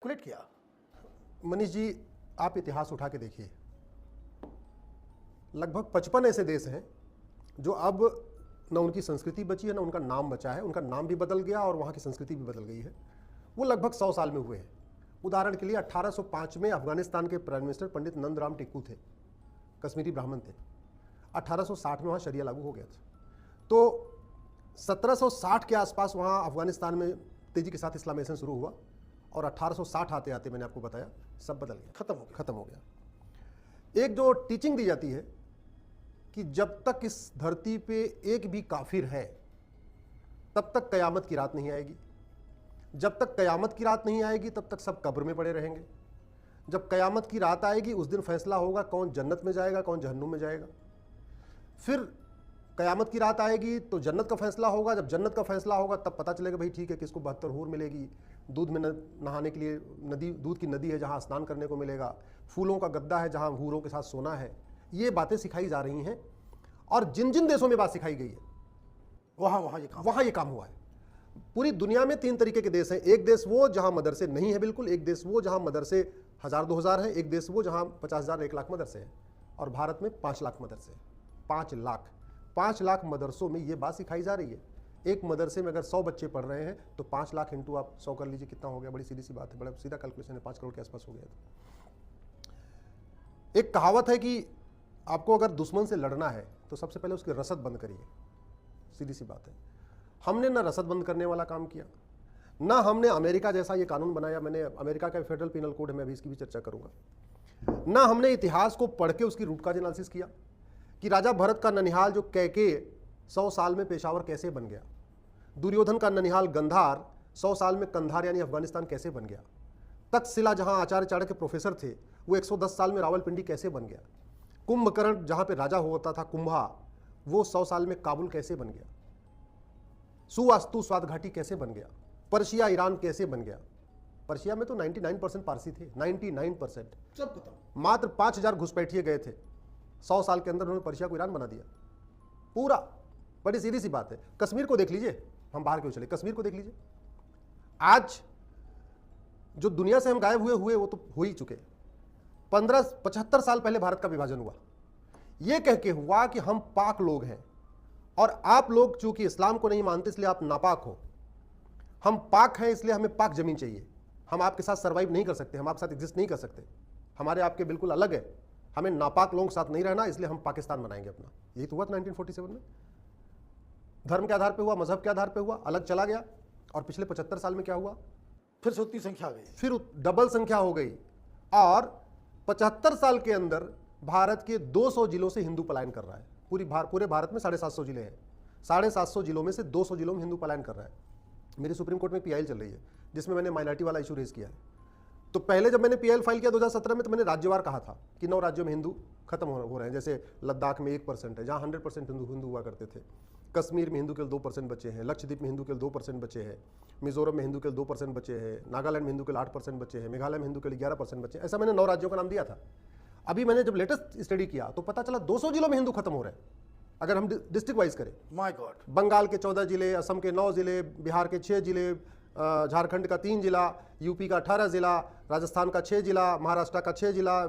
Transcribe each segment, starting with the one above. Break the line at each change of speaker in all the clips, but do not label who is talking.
Calculate किया। मनीष जी, आप इतिहास उठा के देखिए, लगभग 55 ऐसे देश हैं जो अब न उनकी संस्कृति बची है, न उनका नाम बचा है। उनका नाम भी बदल गया और वहाँ की संस्कृति भी बदल गई है। वो लगभग 100 साल में हुए हैं। उदाहरण के लिए 1805 में अफगानिस्तान के प्राइम मिनिस्टर पंडित नंदराम टिक्कू थे, कश्मीरी ब्राह्मण थे। 1860 में वहाँ शरिया लागू हो गया था। तो 1760 के आसपास वहाँ अफगानिस्तान में तेजी के साथ इस्लामाइजेशन शुरू हुआ और 1860 आते आते मैंने आपको बताया सब बदल गया, खत्म हो गया। एक जो टीचिंग दी जाती है कि जब तक इस धरती पे एक भी काफिर है तब तक कयामत की रात नहीं आएगी। जब तक कयामत की रात नहीं आएगी तब तक सब कब्र में पड़े रहेंगे। जब कयामत की रात आएगी उस दिन फैसला होगा कौन जन्नत में जाएगा कौन जहन्नुम में जाएगा। फिर कयामत की रात आएगी तो जन्नत का फैसला होगा। जब जन्नत का फैसला होगा तब पता चलेगा भाई ठीक है किसको 72 हूर मिलेगी, दूध में नहाने के लिए नदी, दूध की नदी है जहाँ स्नान करने को मिलेगा, फूलों का गद्दा है जहाँ हूरों के साथ सोना है। ये बातें सिखाई जा रही हैं और जिन जिन देशों में बात सिखाई गई है वहाँ ये काम हुआ है। पूरी दुनिया में 3 तरीके के देश हैं। एक देश वो जहाँ मदरसे नहीं है बिल्कुल, एक देश वो जहाँ मदरसे 1000-2000 है, एक देश वो जहाँ 50,000-1 लाख मदरसे हैं, और भारत में 5 लाख मदरसे हैं। 5 लाख मदरसों में ये बात सिखाई जा रही है। एक मदरसे में अगर 100 बच्चे पढ़ रहे हैं तो 5 लाख इंटू आप 100 कर लीजिए, कितना हो गया। बड़ी सीधी सी बात है, बड़ा सीधा कैलकुलेशन है, 5 करोड़ के आसपास हो गया था। एक कहावत है कि आपको अगर दुश्मन से लड़ना है तो सबसे पहले उसकी रसद बंद करिए। सीधी सी बात है। हमने ना रसद बंद करने वाला काम किया, ना हमने अमेरिका जैसा ये कानून बनाया। मैंने अमेरिका का फेडरल पिनल कोड है, मैं अभी इसकी भी चर्चा करूंगा। ना हमने इतिहास को पढ़ के उसकी रूट का एनालिसिस किया कि राजा भरत का ननिहाल जो कैके 100 साल में पेशावर कैसे बन गया, दुर्योधन का ननिहाल गंधार 100 साल में कंधार यानी अफगानिस्तान कैसे बन गया, तक्षशिला जहां आचार्य चाणक्य के प्रोफेसर थे वो 110 साल में रावलपिंडी कैसे बन गया, कुंभकर्ण जहां पे राजा होता था कुंभा वो 100 साल में काबुल कैसे बन गया, सुवास्तु स्वाद घाटी कैसे बन गया, पर्शिया ईरान कैसे बन गया। पर्शिया में तो 99% पारसी थे, 99%
सब खत्म।
मात्र 5000 घुसपैठिए गए थे। 100 साल के अंदर उन्होंने पर्शिया को ईरान बना दिया पूरा। बड़ी सीधी सी बात है। कश्मीर को देख लीजिए, हम बाहर क्यों चले, कश्मीर को देख लीजिए। आज जो दुनिया से हम गायब हुए वो तो हो ही चुके। 75 साल पहले भारत का विभाजन हुआ, यह कह के हुआ कि हम पाक लोग हैं और आप लोग चूंकि इस्लाम को नहीं मानते इसलिए आप नापाक हो। हम पाक हैं इसलिए हमें पाक जमीन चाहिए। हम आपके साथ सर्वाइव नहीं कर सकते, हम आपके साथ एग्जिस्ट नहीं कर सकते, हमारे आपके बिल्कुल अलग है। हमें नापाक लोगों के साथ नहीं रहना, इसलिए हम पाकिस्तान बनाएंगे अपना। यही तो हुआ था 1947 में। धर्म के आधार पे हुआ, मजहब के आधार पे हुआ, अलग चला गया। और पिछले 75 साल में क्या हुआ,
फिर से उतनी संख्या आ गई,
फिर डबल संख्या हो गई। और 75 साल के अंदर भारत के 200 जिलों से हिंदू पलायन कर रहा है। पूरे भारत में 750 जिले हैं, 750 जिलों में से 200 जिलों में हिंदू पलायन कर रहा है। मेरी सुप्रीम कोर्ट में पीआईएल चल रही है जिसमें मैंने माइनॉरिटी वाला इशू रेज किया है। तो पहले जब मैंने पीएल फाइल किया 2017 में तो मैंने राज्यवार कहा था कि 9 राज्यों में हिंदू खत्म हो रहे हैं। जैसे लद्दाख में 1% है जहां 100% हिंदू हुआ करते थे, कश्मीर में हिंदू केवल 2% बचे हैं, लक्षद्वीप में हिंदू केवल 2% बचे हैं, मिजोरम में हिंदू केवल 2% बचे हैं, नागालैंड में हिंदू केवल 8% बचे हैं, मेघालय में हिंदू केवल 11% बचे हैं। ऐसा मैंने 9 राज्यों का नाम दिया था। अभी मैंने जब लेटेस्ट स्टडी किया तो पता चला 200 जिलों में हिंदू खत्म हो रहे हैं। अगर हम डिस्ट्रिक्ट वाइज करें,
माय गॉड,
बंगाल के 14 जिले, असम के 9 जिले, बिहार के 6 जिले, झारखंड का 3 जिला, यूपी का 18 जिला, राजस्थान का 6 जिला, महाराष्ट्र का 6 जिला,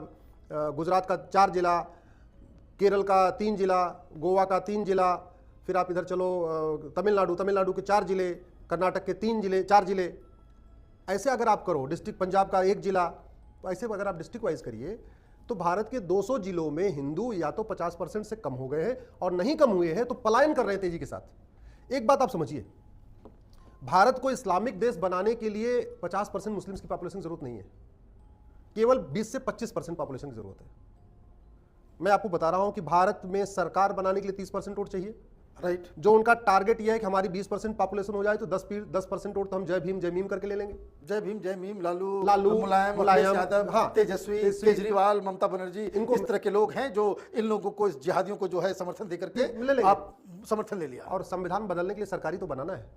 गुजरात का 4 जिला, केरल का 3 जिला, गोवा का 3 जिला, फिर आप इधर चलो तमिलनाडु के 4 जिले, कर्नाटक के 3 जिले, 4 जिले। ऐसे अगर आप करो, डिस्ट्रिक्ट पंजाब का 1 जिला, तो ऐसे अगर आप डिस्ट्रिक्ट वाइज करिए तो भारत के 200 जिलों में हिंदू या तो 50% से कम हो गए हैं और नहीं कम हुए हैं तो पलायन कर रहे हैं तेजी के साथ। एक बात आप समझिए, भारत को इस्लामिक देश बनाने के लिए 50% मुस्लिम्स की पॉपुलेशन की जरूरत नहीं है, केवल 20 से 25% पॉपुलेशन की जरूरत है। मैं आपको बता रहा हूं कि भारत में सरकार बनाने के लिए 30% वोट चाहिए,
राइट।
जो उनका टारगेट यह है कि हमारी 20% पॉपुलेशन हो जाए तो 10% वोट तो हम जय भीम जय मीम करके ले लेंगे।
जय भीम, लालू,
मुलायम,
अखिलेश यादव,
हाँ,
तेजस्वी, केजरीवाल, ममता बनर्जी, इस तरह के लोग हैं जो इन लोगों को, इस जिहादियों को जो है समर्थन देकर के आप समर्थन ले लिया।
और संविधान बदलने के लिए सरकारी तो बनाना है।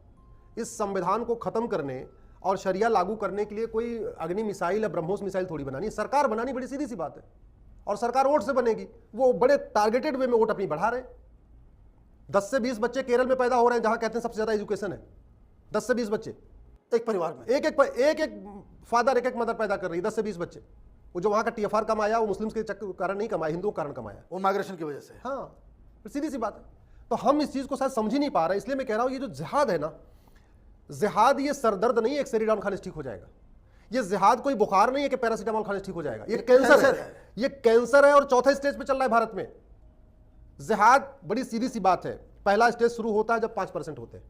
इस संविधान को खत्म करने और शरिया लागू करने के लिए कोई अग्नि मिसाइल या ब्रह्मोस मिसाइल थोड़ी बनानी है, सरकार बनानी बड़ी सीधी सी बात है। और सरकार वोट से बनेगी, वो बड़े टारगेटेड वे में वोट अपनी बढ़ा रहे। 10 से 20 बच्चे केरल में पैदा हो रहे हैं जहां कहते हैं सबसे ज्यादा एजुकेशन है, 10 से 20 बच्चे।
एक परिवार में
एक एक फादर, एक एक मदर पैदा कर रही है, 10 से 20 बच्चे। वो जो वहां का TFR कमाया वो मुस्लिम्स के कारण नहीं कमाया, हिंदुओं के कारण कमाया,
वो माइग्रेशन की वजह से।
हाँ, सीधी सी बात है। तो हम इस चीज को शायद समझ ही नहीं पा रहे, इसलिए मैं कह रहा हूं ये जो जिहाद है ना, जिहाद ये सरदर्द नहीं है एक सेरिडान खाने से ठीक हो जाएगा। ये जिहाद कोई बुखार नहीं है कि पैरासीटामोल खाने से ठीक हो जाएगा। ये कैंसर है, ये कैंसर है और चौथे स्टेज पे चल रहा है भारत में। जिहाद बड़ी सीधी सी बात है, पहला स्टेज शुरू होता है जब 5% होते हैं,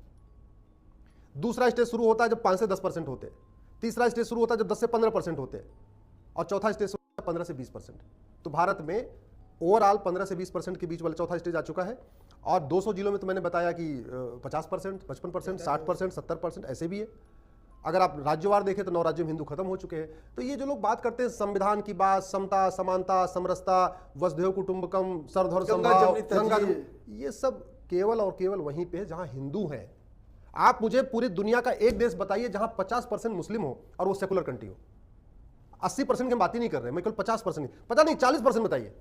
दूसरा स्टेज शुरू होता है जब 5 से 10% होते हैं, तीसरा स्टेज शुरू होता है जब 10 से 15% होते हैं, और चौथा स्टेज 15 से 20%। तो भारत में ओवरऑल 15 से 20% के बीच वाला चौथा स्टेज आ चुका है। और 200 जिलों में तो मैंने बताया कि 50%, 55%, 60%, 70% ऐसे भी है। अगर आप राज्यवार देखें तो 9 राज्यों में हिंदू खत्म हो चुके हैं। तो ये जो लोग बात करते हैं संविधान की बात, समता, समानता, समरसता, वसुधैव कुटुंबकम, सर्वधर्म समभाव, गंगा, ये सब केवल और केवल वहीं पे है जहां हिंदू हैं। आप मुझे पूरी दुनिया का एक देश बताइए जहां 50% मुस्लिम हो और वो सेकुलर कंट्री हो। 80% की हम बात ही नहीं कर रहे, मैं केवल 50%, पता नहीं 40% बताइए।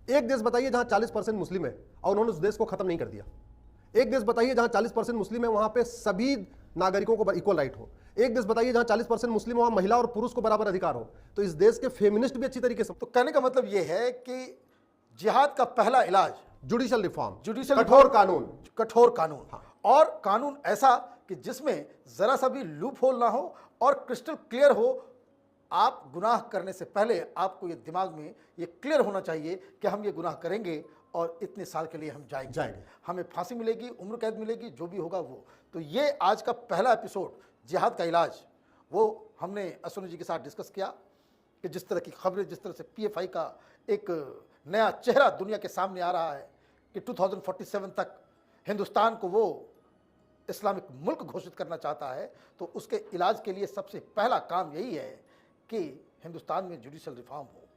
एक देश बताइए जहां 40% मुस्लिम है और उन्होंने उस देश को खत्म नहीं कर दिया। एक देश बताइए जहां 40% मुस्लिम है, वहां पे सभी नागरिकों को इक्वल राइट हो। एक देश बताइए जहां 40% मुस्लिम हो, वहां महिला और पुरुष को बराबर अधिकार हो। तो इस देश के फेमिनिस्ट भी अच्छी तरीके से।
तो कहने का मतलब यह है कि जिहाद का पहला इलाज
जुडिशियल रिफॉर्म,
जुडिशियल
कठोर कानून,
कठोर कानून। हाँ। और कानून ऐसा कि जिसमें जरा सा भी लूप होल ना हो और क्रिस्टल क्लियर हो। आप गुनाह करने से पहले आपको ये दिमाग में ये क्लियर होना चाहिए कि हम ये गुनाह करेंगे और इतने साल के लिए हम जाएंगे। हमें फांसी मिलेगी, उम्र कैद मिलेगी, जो भी होगा वो। तो ये आज का पहला एपिसोड जिहाद का इलाज, वो हमने असुन जी के साथ डिस्कस किया कि जिस तरह की खबरें, जिस तरह से PFI का एक नया चेहरा दुनिया के सामने आ रहा है कि 2047 तक हिंदुस्तान को वो इस्लामिक मुल्क घोषित करना चाहता है। तो उसके इलाज के लिए सबसे पहला काम यही है कि हिंदुस्तान में जुडिशियल रिफॉर्म हो।